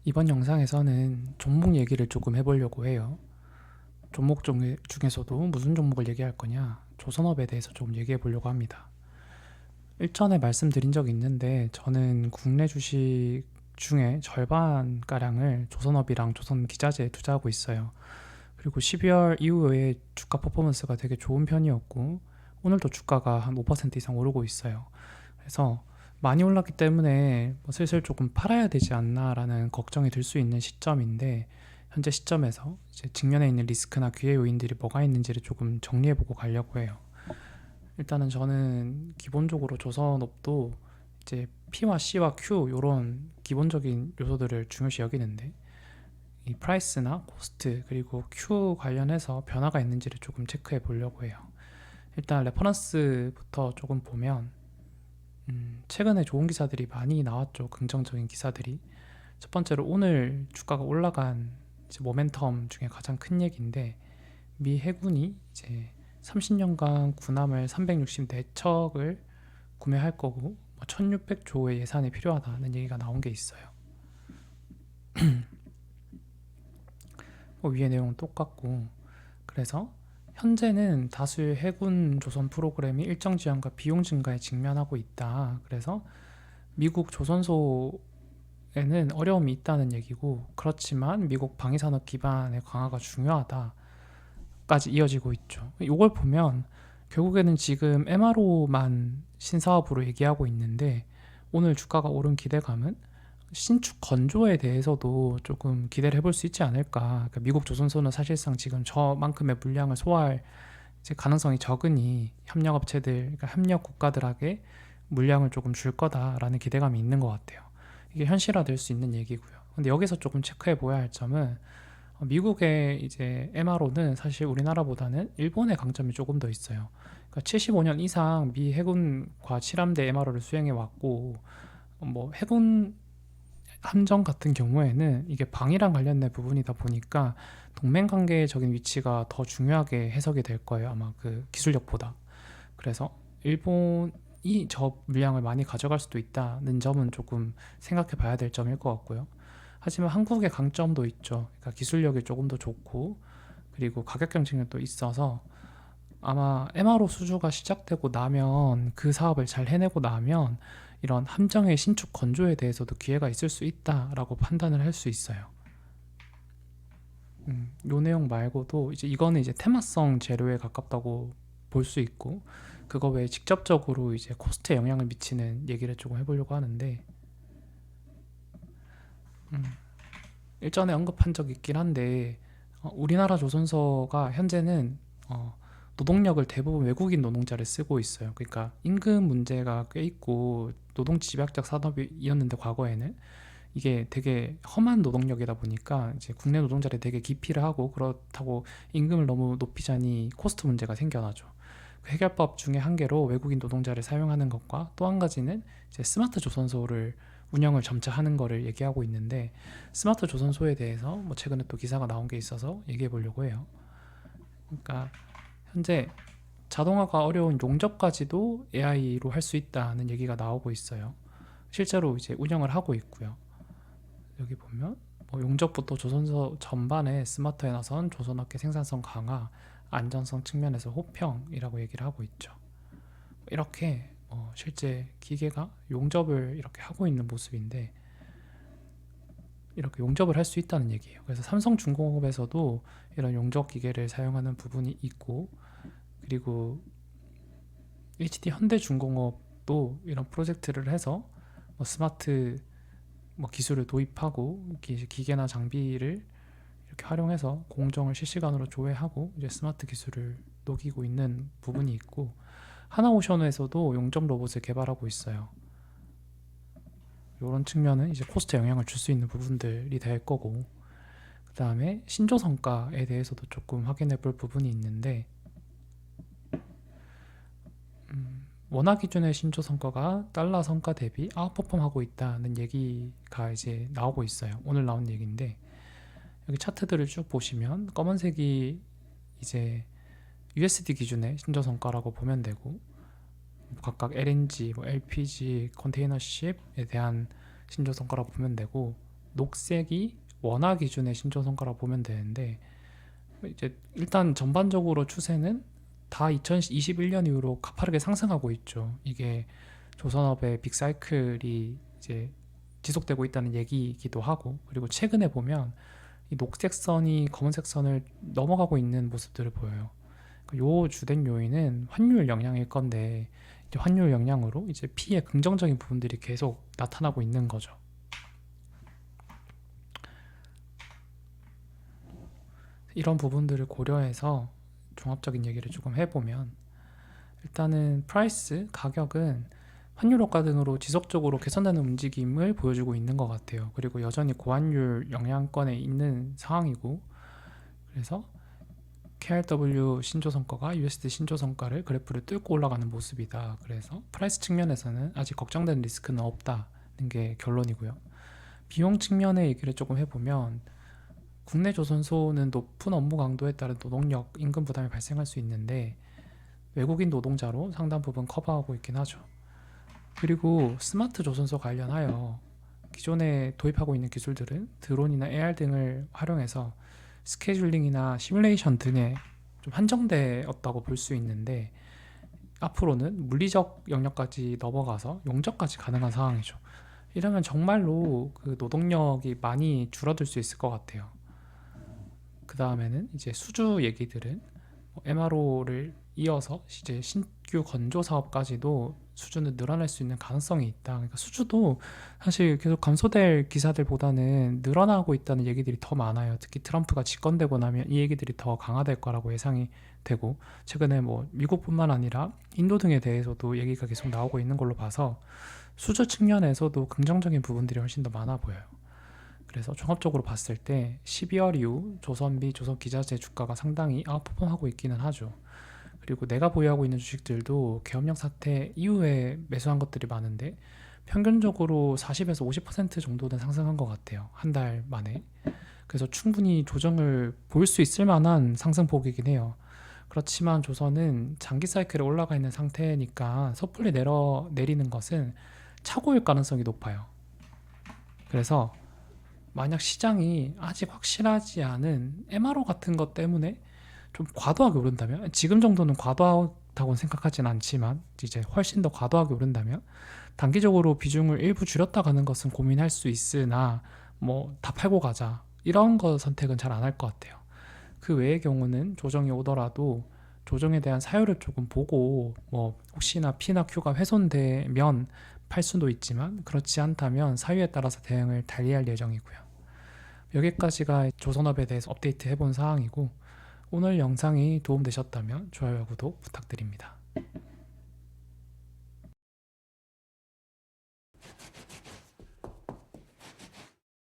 이번 영상에서는 종목 얘기를 조금 해보려고 해요. 종목 중에서도 무슨 종목을 얘기할 거냐? 조선업에 대해서 좀 얘기해 보려고 합니다. 일전에 말씀드린 적이 있는데 저는 국내 주식 중에 절반가량을 조선업이랑 조선기자재에 투자하고 있어요. 그리고 12월 이후에 주가 퍼포먼스가 되게 좋은 편이었고 오늘도 주가가 한 5% 이상 오르고 있어요. 그래서 많이 올랐기 때문에 뭐 슬슬 조금 팔아야 되지 않나라는 걱정이 들 수 있는 시점인데 현재 시점에서 이제 직면에 있는 리스크나 기회 요인들이 뭐가 있는지를 조금 정리해보고 가려고 해요. 일단은 저는 기본적으로 조선업도 이제 P와 C와 Q 이런 기본적인 요소들을 중요시 여기는데 이 프라이스나 코스트 그리고 Q 관련해서 변화가 있는지를 조금 체크해 보려고 해요. 일단 레퍼런스부터 조금 보면 최근에 좋은 기사들이 많이 나왔죠. 긍정적인 기사들이. 첫 번째로 오늘 주가가 올라간 이제 모멘텀 중에 가장 큰 얘기인데 미 해군이 이제 30년간 군함을 364척을 구매할 거고 뭐 1600조의 예산이 필요하다는 얘기가 나온 게 있어요. 위의 내용은 똑같고 그래서 현재는 다수의 해군 조선 프로그램이 일정 지연과 비용 증가에 직면하고 있다. 그래서 미국 조선소에는 어려움이 있다는 얘기고 그렇지만 미국 방위산업 기반의 강화가 중요하다까지 이어지고 있죠. 이걸 보면 결국에는 지금 MRO만 신사업으로 얘기하고 있는데 오늘 주가가 오른 기대감은 신축 건조에 대해서도 조금 기대를 해볼 수 있지 않을까. 그러니까 미국 조선소는 사실상 지금 저만큼의 물량을 소화할 이제 가능성이 적으니 협력업체들, 그러니까 협력 국가들에게 물량을 조금 줄 거다라는 기대감이 있는 것 같아요. 이게 현실화될 수 있는 얘기고요. 근데 여기서 조금 체크해 보아야 할 점은 미국의 이제 MRO는 사실 우리나라보다는 일본의 강점이 조금 더 있어요. 그러니까 75년 이상 미 해군과 칠함대 MRO를 수행해 왔고 뭐 해군 함정 같은 경우에는 이게 방위랑 관련된 부분이다 보니까 동맹 관계적인 위치가 더 중요하게 해석이 될 거예요. 아마 그 기술력보다. 그래서 일본이 저 물량을 많이 가져갈 수도 있다는 점은 조금 생각해 봐야 될 점일 것 같고요. 하지만 한국의 강점도 있죠. 그러니까 기술력이 조금 더 좋고 그리고 가격 경쟁력도 있어서 아마 MRO 수주가 시작되고 나면 그 사업을 잘 해내고 나면 이런 함정의 신축 건조에 대해서도 기회가 있을 수 있다라고 판단을 할 수 있어요. 요 내용 말고도 이제 이거는 이제 테마성 재료에 가깝다고 볼 수 있고 그거 외에 직접적으로 이제 코스트에 영향을 미치는 얘기를 조금 해보려고 하는데 음, 일전에 언급한 적 있긴 한데 우리나라 조선소가 현재는 노동력을 대부분 외국인 노동자를 쓰고 있어요. 그러니까 임금 문제가 꽤 있고 노동 집약적 산업이었는데 과거에는 이게 되게 험한 노동력이다 보니까 이제 국내 노동자를 되게 기피를 하고 그렇다고 임금을 너무 높이자니 코스트 문제가 생겨나죠. 그 해결법 중에 한 개로 외국인 노동자를 사용하는 것과 또 한 가지는 이제 스마트 조선소를 운영을 점차 하는 거를 얘기하고 있는데 스마트 조선소에 대해서 뭐 최근에 또 기사가 나온 게 있어서 얘기해 보려고 해요. 그러니까 현재 자동화가 어려운 용접까지도 AI로 할 수 있다는 얘기가 나오고 있어요. 실제로 이제 운영을 하고 있고요. 여기 보면 뭐 용접부터 조선소 전반에 스마트에 나선 조선업계 생산성 강화, 안전성 측면에서 호평이라고 얘기를 하고 있죠. 이렇게 실제 기계가 용접을 이렇게 하고 있는 모습인데 이렇게 용접을 할 수 있다는 얘기예요. 그래서 삼성중공업에서도 이런 용접 기계를 사용하는 부분이 있고 그리고 HD 현대중공업도 이런 프로젝트를 해서 뭐 스마트 뭐 기술을 도입하고 기계나 장비를 이렇게 활용해서 공정을 실시간으로 조회하고 이제 스마트 기술을 녹이고 있는 부분이 있고 하나오션에서도 용접 로봇을 개발하고 있어요. 이런 측면은 이제 코스트에 영향을 줄 수 있는 부분들이 될 거고 그 다음에 신조성과에 대해서도 조금 확인해 볼 부분이 있는데 원화 기준의 신조 성과가 달러 성과 대비 아웃퍼폼하고 있다는 얘기가 이제 나오고 있어요. 오늘 나온 얘기인데 여기 차트들을 쭉 보시면 검은색이 이제 USD 기준의 신조 성과라고 보면 되고 각각 LNG, 뭐 LPG, 컨테이너십에 대한 신조 성과라고 보면 되고 녹색이 원화 기준의 신조성과라고 보면 되는데, 이제 일단 전반적으로 추세는 다 2021년 이후로 가파르게 상승하고 있죠. 이게 조선업의 빅사이클이 이제 지속되고 있다는 얘기이기도 하고, 그리고 최근에 보면 이 녹색 선이 검은색 선을 넘어가고 있는 모습들을 보여요. 요 주된 요인은 환율 영향일 건데, 이제 환율 영향으로 이제 P의 긍정적인 부분들이 계속 나타나고 있는 거죠. 이런 부분들을 고려해서 종합적인 얘기를 조금 해보면, 일단은 프라이스, 가격은 환율 효과 등으로 지속적으로 개선되는 움직임을 보여주고 있는 것 같아요. 그리고 여전히 고환율 영향권에 있는 상황이고, 그래서 KRW 신조성과가 USD 신조성과를 그래프를 뚫고 올라가는 모습이다. 그래서 프라이스 측면에서는 아직 걱정되는 리스크는 없다는 게 결론이고요. 비용 측면의 얘기를 조금 해보면, 국내 조선소는 높은 업무 강도에 따른 노동력 임금 부담이 발생할 수 있는데, 외국인 노동자로 상당 부분 커버하고 있긴 하죠. 그리고 스마트 조선소 관련하여 기존에 도입하고 있는 기술들은 드론이나 AR 등을 활용해서 스케줄링이나 시뮬레이션 등에 좀 한정되었다고 볼 수 있는데, 앞으로는 물리적 영역까지 넘어가서 용접까지 가능한 상황이죠. 이러면 정말로 그 노동력이 많이 줄어들 수 있을 것 같아요. 그 다음에는 이제 수주 얘기들은 MRO를 이어서 이제 신규 건조 사업까지도 수주는 늘어날 수 있는 가능성이 있다. 그러니까 수주도 사실 계속 감소될 기사들보다는 늘어나고 있다는 얘기들이 더 많아요. 특히 트럼프가 집권되고 나면 이 얘기들이 더 강화될 거라고 예상이 되고, 최근에 뭐 미국뿐만 아니라 인도 등에 대해서도 얘기가 계속 나오고 있는 걸로 봐서 수주 측면에서도 긍정적인 부분들이 훨씬 더 많아 보여요. 그래서 종합적으로 봤을 때 12월 이후 조선비, 조선기자재 주가가 상당히 아웃퍼폼하고 있기는 하죠. 그리고 내가 보유하고 있는 주식들도 계엄령 사태 이후에 매수한 것들이 많은데, 평균적으로 40에서 50% 정도는 상승한 것 같아요. 한 달 만에. 그래서 충분히 조정을 볼 수 있을 만한 상승폭이긴 해요. 그렇지만 조선은 장기 사이클에 올라가 있는 상태니까 섣불리 내리는 것은 착오일 가능성이 높아요. 그래서 만약 시장이 아직 확실하지 않은 MRO 같은 것 때문에 좀 과도하게 오른다면, 지금 정도는 과도하다고 생각하진 않지만 이제 훨씬 더 과도하게 오른다면 단기적으로 비중을 일부 줄였다 가는 것은 고민할 수 있으나, 뭐 다 팔고 가자 이런 거 선택은 잘 안 할 것 같아요. 그 외의 경우는 조정이 오더라도 조정에 대한 사유를 조금 보고, 뭐 혹시나 P나 Q가 훼손되면 팔 수도 있지만, 그렇지 않다면 사유에 따라서 대응을 달리할 예정이고요. 여기까지가 조선업에 대해서 업데이트 해본 사항이고, 오늘 영상이 도움되셨다면 좋아요와 구독 부탁드립니다.